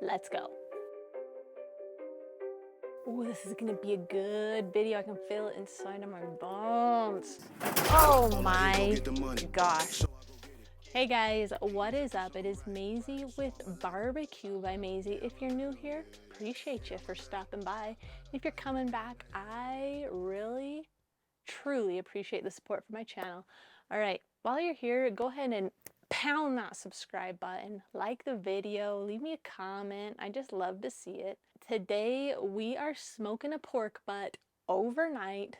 Let's go. Oh, this is gonna be a good video. I can feel it inside of my bones. Oh my gosh. Hey guys, what is up? It is MAZIE with BBQ by MAZIE. If you're new here, appreciate you for stopping by. If you're coming back, I really, truly appreciate the support for my channel. All right, while you're here, go ahead and pound that subscribe button, like the video, leave me a comment. I just love to see it. Today we are smoking a pork butt overnight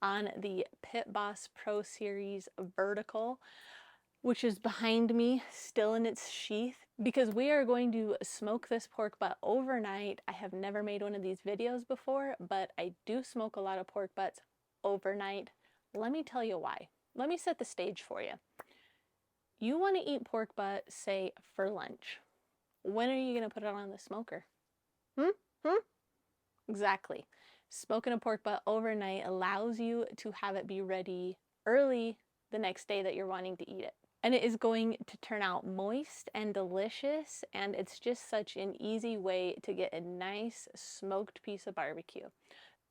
on the Pit Boss Pro Series vertical, which is behind me, still in its sheath, because we are going to smoke this pork butt overnight. I have never made one of these videos before, but I do smoke a lot of pork butts overnight. Let me tell you why. Let me set the stage for you. You want to eat pork butt, say, for lunch. When are you going to put it on the smoker? Exactly. Smoking a pork butt overnight allows you to have it be ready early the next day that you're wanting to eat it. And it is going to turn out moist and delicious, and it's just such an easy way to get a nice smoked piece of barbecue.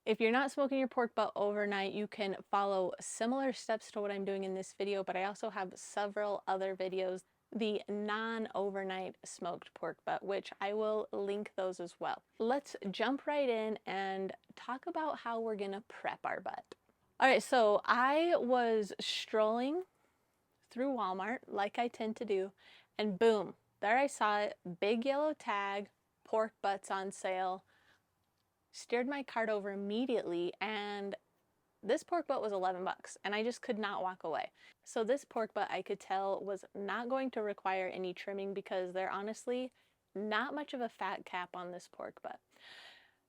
If you're not smoking your pork butt overnight, you can follow similar steps to what I'm doing in this video, but I also have several other videos, the non-overnight smoked pork butt, which I will link those as well. Let's jump right in and talk about how we're gonna prep our butt. All right, so I was strolling through Walmart like I tend to do, and boom, there I saw it, big yellow tag, pork butts on sale. Steered my cart over immediately, and this pork butt was 11 bucks, and I just could not walk away. So this pork butt, I could tell, was not going to require any trimming because there honestly not much of a fat cap on this pork butt.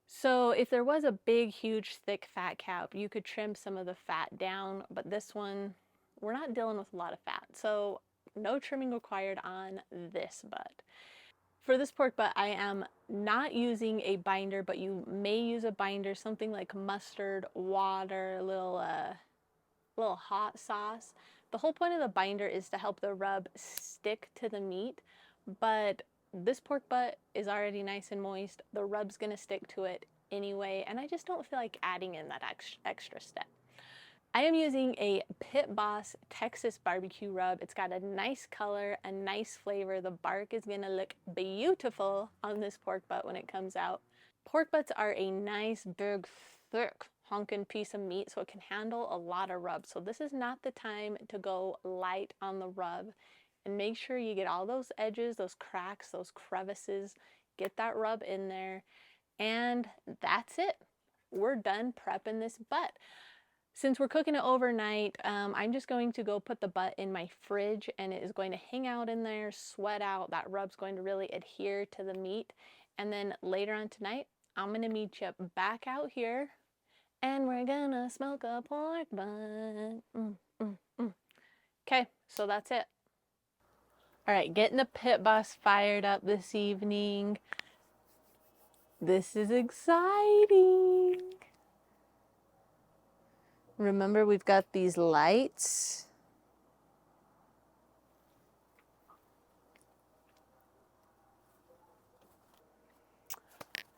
So if there was a big, huge, thick fat cap, you could trim some of the fat down, but this one, we're not dealing with a lot of fat. So no trimming required on this butt. For this pork butt, I am not using a binder, but you may use a binder, something like mustard, water, a little hot sauce. The whole point of the binder is to help the rub stick to the meat, but this pork butt is already nice and moist. The rub's gonna stick to it anyway, and I just don't feel like adding in that extra step. I am using a Pit Boss Texas barbecue rub. It's got a nice color, a nice flavor. The bark is gonna look beautiful on this pork butt when it comes out. Pork butts are a nice, big, thick, honkin' piece of meat, so it can handle a lot of rub. So this is not the time to go light on the rub. And make sure you get all those edges, those cracks, those crevices, get that rub in there. And that's it. We're done prepping this butt. Since we're cooking it overnight, I'm just going to go put the butt in my fridge, and it is going to hang out in there, sweat out. That rub's going to really adhere to the meat. And then later on tonight, I'm going to meet you back out here, and we're going to smoke a pork butt. Okay, so that's it. All right, getting the Pit Boss fired up this evening. This is exciting. Remember, we've got these lights.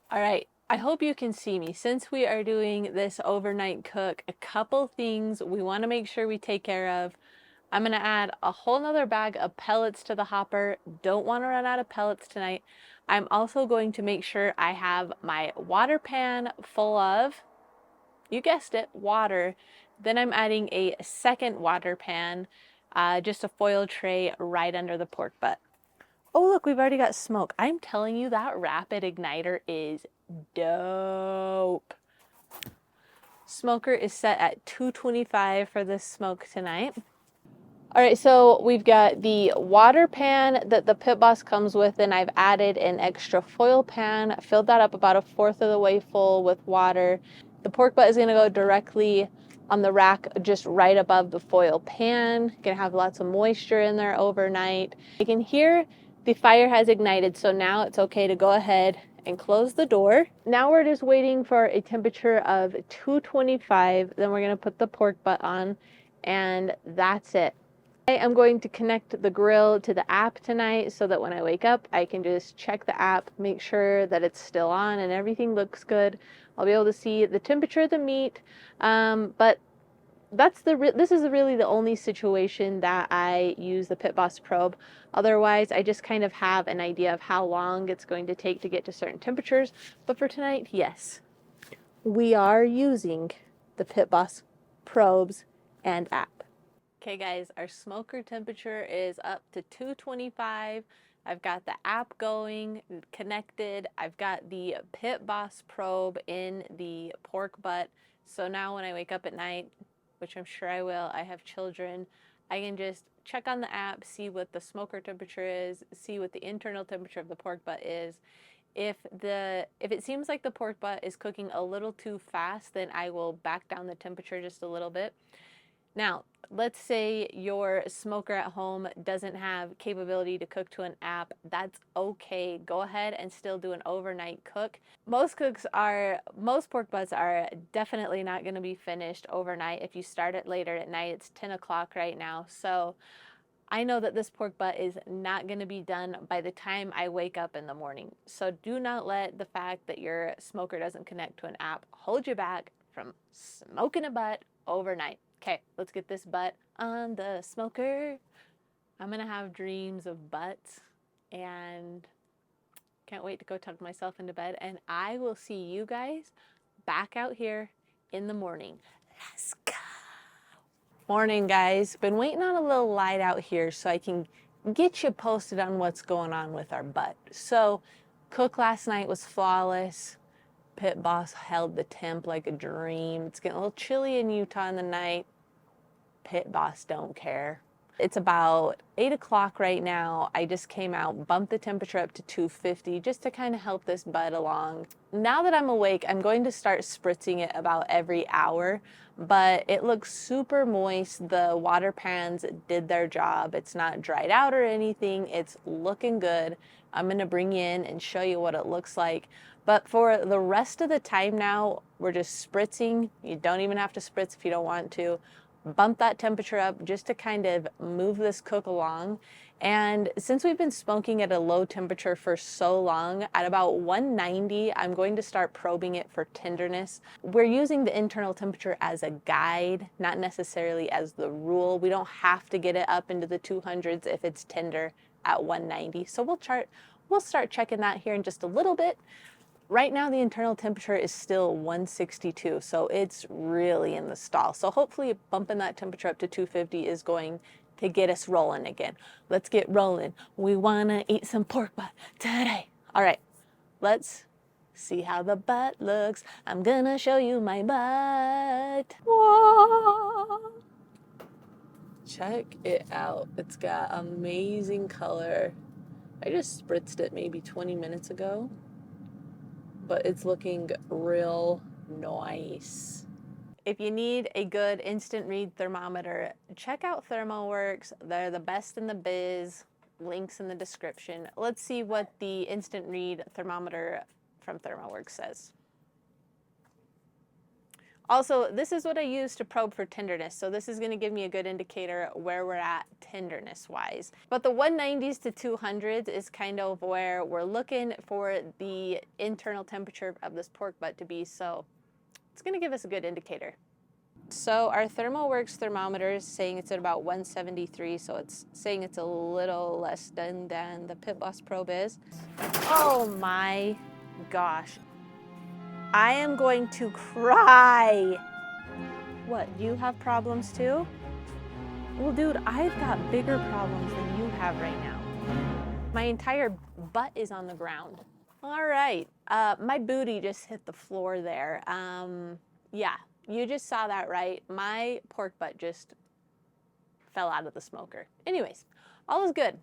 All right, I hope you can see me. Since we are doing this overnight cook, a couple things we want to make sure we take care of. I'm gonna add a whole nother bag of pellets to the hopper. Don't want to run out of pellets tonight. I'm also going to make sure I have my water pan full of, you guessed it, water. Then I'm adding a second water pan, just a foil tray right under the pork butt. Oh look, we've already got smoke. I'm telling you, that rapid igniter is dope. Smoker is set at 225 for this smoke tonight. All right, so we've got the water pan that the Pit Boss comes with, and I've added an extra foil pan, filled that up about 1/4 of the way full with water. The pork butt is gonna go directly on the rack just right above the foil pan. Gonna have lots of moisture in there overnight. You can hear the fire has ignited, so now it's okay to go ahead and close the door. Now we're just waiting for a temperature of 225. Then we're gonna put the pork butt on, and that's it. I'm going to connect the grill to the app tonight so that when I wake up, I can just check the app, make sure that it's still on and everything looks good. I'll be able to see the temperature of the meat, but this is really the only situation that I use the Pit Boss probe. Otherwise, I just kind of have an idea of how long it's going to take to get to certain temperatures. But for tonight, yes, we are using the Pit Boss probes and app. Okay guys, our smoker temperature is up to 225. I've got the app going, connected. I've got the Pit Boss probe in the pork butt. So now when I wake up at night, which I'm sure I will, I have children, I can just check on the app, see what the smoker temperature is, see what the internal temperature of the pork butt is. If it seems like the pork butt is cooking a little too fast, then I will back down the temperature just a little bit. Now, let's say your smoker at home doesn't have capability to cook to an app. That's okay. Go ahead and still do an overnight cook. Most pork butts are definitely not going to be finished overnight. If you start it later at night, it's 10 o'clock right now. So I know that this pork butt is not going to be done by the time I wake up in the morning. So do not let the fact that your smoker doesn't connect to an app hold you back from smoking a butt overnight. Okay, let's get this butt on the smoker. I'm gonna have dreams of butts and can't wait to go tuck myself into bed, and I will see you guys back out here in the morning. Let's go. Morning guys, been waiting on a little light out here so I can get you posted on what's going on with our butt. So cook last night was flawless. Pit Boss held the temp like a dream. It's getting a little chilly in Utah in the night. Pit Boss don't care. It's about 8 o'clock right now. I just came out, bumped the temperature up to 250 just to kind of help this butt along. Now that I'm awake, I'm going to start spritzing it about every hour, but it looks super moist. The water pans did their job. It's not dried out or anything. It's looking good. I'm gonna bring you in and show you what it looks like. But for the rest of the time now, we're just spritzing. You don't even have to spritz if you don't want to. Bump that temperature up just to kind of move this cook along. And since we've been smoking at a low temperature for so long, at about 190, I'm going to start probing it for tenderness. We're using the internal temperature as a guide, not necessarily as the rule. We don't have to get it up into the 200s if it's tender at 190. So we'll start checking that here in just a little bit. Right now, the internal temperature is still 162, so it's really in the stall. So hopefully bumping that temperature up to 250 is going to get us rolling again. Let's get rolling. We wanna eat some pork butt today. All right, let's see how the butt looks. I'm gonna show you my butt. Whoa. Check it out. It's got amazing color. I just spritzed it maybe 20 minutes ago, but it's looking real nice. If you need a good instant read thermometer, check out ThermoWorks. They're the best in the biz. Links in the description. Let's see what the instant read thermometer from ThermoWorks says. Also, this is what I use to probe for tenderness, so this is going to give me a good indicator where we're at tenderness-wise. But the 190s to 200s is kind of where we're looking for the internal temperature of this pork butt to be, so it's going to give us a good indicator. So our ThermoWorks thermometer is saying it's at about 173, so it's saying it's a little less than the Pit Boss probe is. Oh my gosh. I am going to cry. What, you have problems too? Well, dude, I've got bigger problems than you have right now. My entire butt is on the ground. All right, my booty just hit the floor there. Yeah, you just saw that right. My pork butt just fell out of the smoker. Anyways, all is good.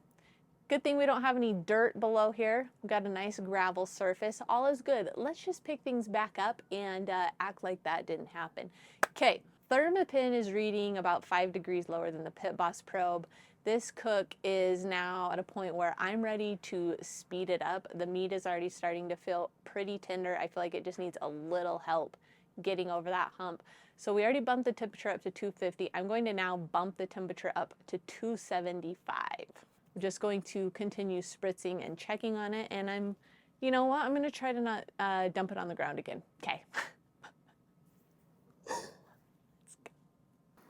Good thing we don't have any dirt below here. We've got a nice gravel surface. All is good. Let's just pick things back up and act like that didn't happen. Okay, Thermopin is reading about 5 degrees lower than the Pit Boss probe. This cook is now at a point where I'm ready to speed it up. The meat is already starting to feel pretty tender. I feel like it just needs a little help getting over that hump. So we already bumped the temperature up to 250. I'm going to now bump the temperature up to 275. I'm just going to continue spritzing and checking on it, and you know what? I'm gonna try to not dump it on the ground again. Okay.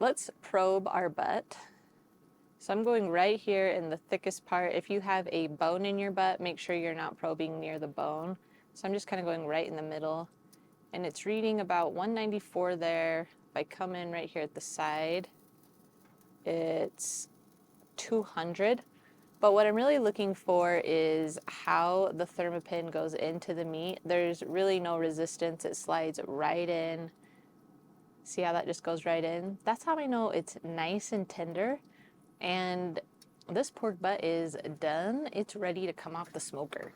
Let's probe our butt. So I'm going right here in the thickest part. If you have a bone in your butt, make sure you're not probing near the bone. So I'm just kind of going right in the middle, and it's reading about 194 there. If I come in right here at the side, it's 200. But what I'm really looking for is how the thermopin goes into the meat. There's really no resistance. It slides right in. See how that just goes right in? That's how I know it's nice and tender. And this pork butt is done. It's ready to come off the smoker.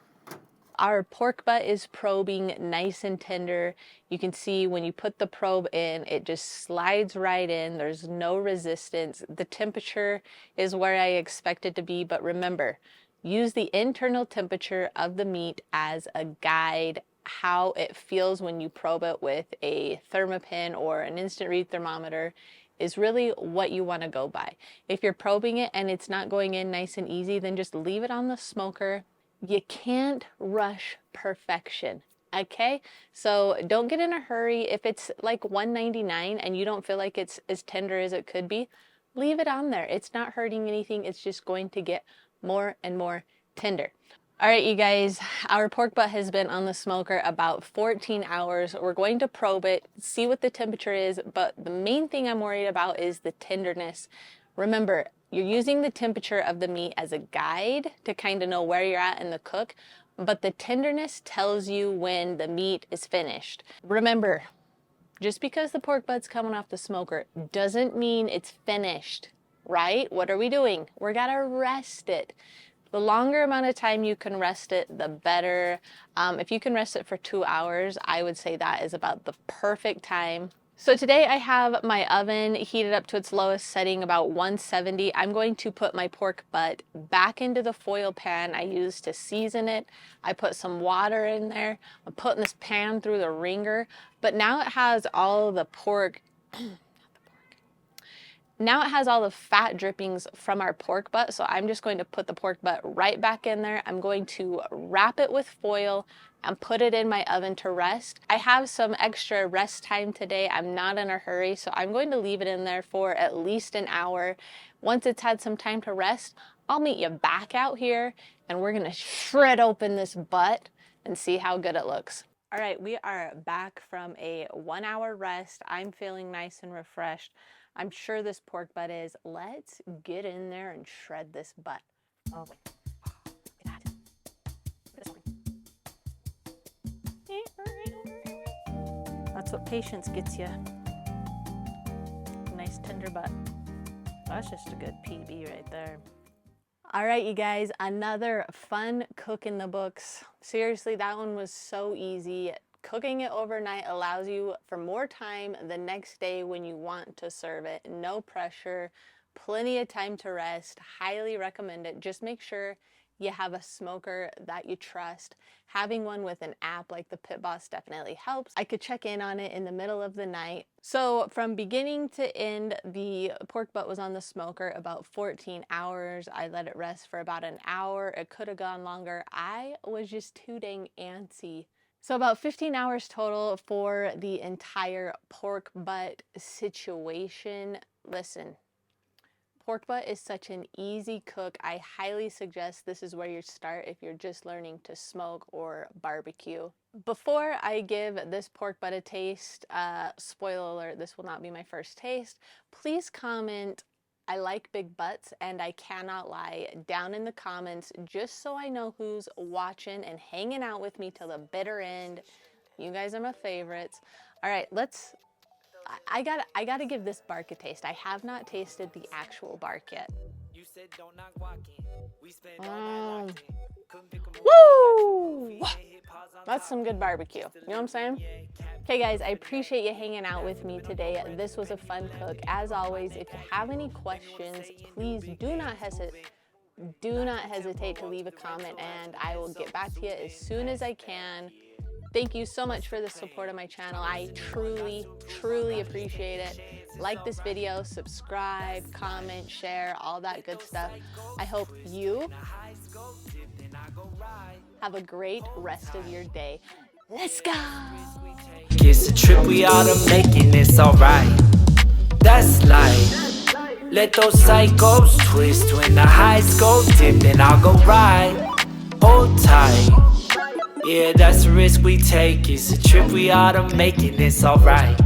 Our pork butt is probing nice and tender. You can see when you put the probe in, it just slides right in. There's no resistance. The temperature is where I expect it to be, but remember, use the internal temperature of the meat as a guide. How it feels when you probe it with a thermopin or an instant read thermometer is really what you want to go by. If you're probing it and it's not going in nice and easy, then just leave it on the smoker. You can't rush perfection, okay? So don't get in a hurry. If it's like 199 and you don't feel like it's as tender as it could be, leave it on there. It's not hurting anything. It's just going to get more and more tender. All right, you guys, our pork butt has been on the smoker about 14 hours. We're going to probe it, see what the temperature is, but the main thing I'm worried about is the tenderness. Remember, you're using the temperature of the meat as a guide to kind of know where you're at in the cook, but the tenderness tells you when the meat is finished. Remember, just because the pork butt's coming off the smoker doesn't mean it's finished, right? What are we doing? We're gonna rest it. The longer amount of time you can rest it, the better. If you can rest it for 2 hours, I would say that is about the perfect time. So today I have my oven heated up to its lowest setting, about 170. I'm going to put my pork butt back into the foil pan I used to season it. I put some water in there. I'm putting this pan through the ringer, but now it has all the pork, now it has all the fat drippings from our pork butt, so I'm just going to put the pork butt right back in there. I'm going to wrap it with foil and put it in my oven to rest. I have some extra rest time today. I'm not in a hurry, so I'm going to leave it in there for at least an hour. Once it's had some time to rest, I'll meet you back out here and we're gonna shred open this butt and see how good it looks. All right, we are back from a 1 hour rest. I'm feeling nice and refreshed. I'm sure this pork butt is. Let's get in there and shred this butt. Oh, look at that. Look at this. That's what patience gets you. Nice tender butt. That's just a good PB right there. All right, you guys, another fun cook in the books. Seriously, that one was so easy. Cooking it overnight allows you for more time the next day when you want to serve it. No pressure, plenty of time to rest. Highly recommend it. Just make sure you have a smoker that you trust. Having one with an app like the Pit Boss definitely helps. I could check in on it in the middle of the night. So from beginning to end, the pork butt was on the smoker about 14 hours. I let it rest for about an hour. It could have gone longer. I was just too dang antsy. So about 15 hours total for the entire pork butt situation. Listen, pork butt is such an easy cook. I highly suggest this is where you start if you're just learning to smoke or barbecue. Before I give this pork butt a taste, spoiler alert, this will not be my first taste. Please comment, I like big butts, and I cannot lie, down in the comments, just so I know who's watching and hanging out with me till the bitter end. You guys are my favorites. All right, I gotta give this bark a taste. I have not tasted the actual bark yet. Woo! That's some good barbecue. You know what I'm saying? Okay guys, I appreciate you hanging out with me today. This was a fun cook. As always, if you have any questions, please do not hesitate to leave a comment and I will get back to you as soon as I can. Thank you so much for the support of my channel. I truly, truly appreciate it. Like this video, subscribe, comment, share, all that good stuff. I hope you have a great rest of your day. Let's go! It's a trip we ought to make and it's alright. That's life. Let those psychos twist. When the highs go dip, then I'll go ride. Hold tight. Yeah, that's the risk we take. It's a trip we ought to make and it's alright.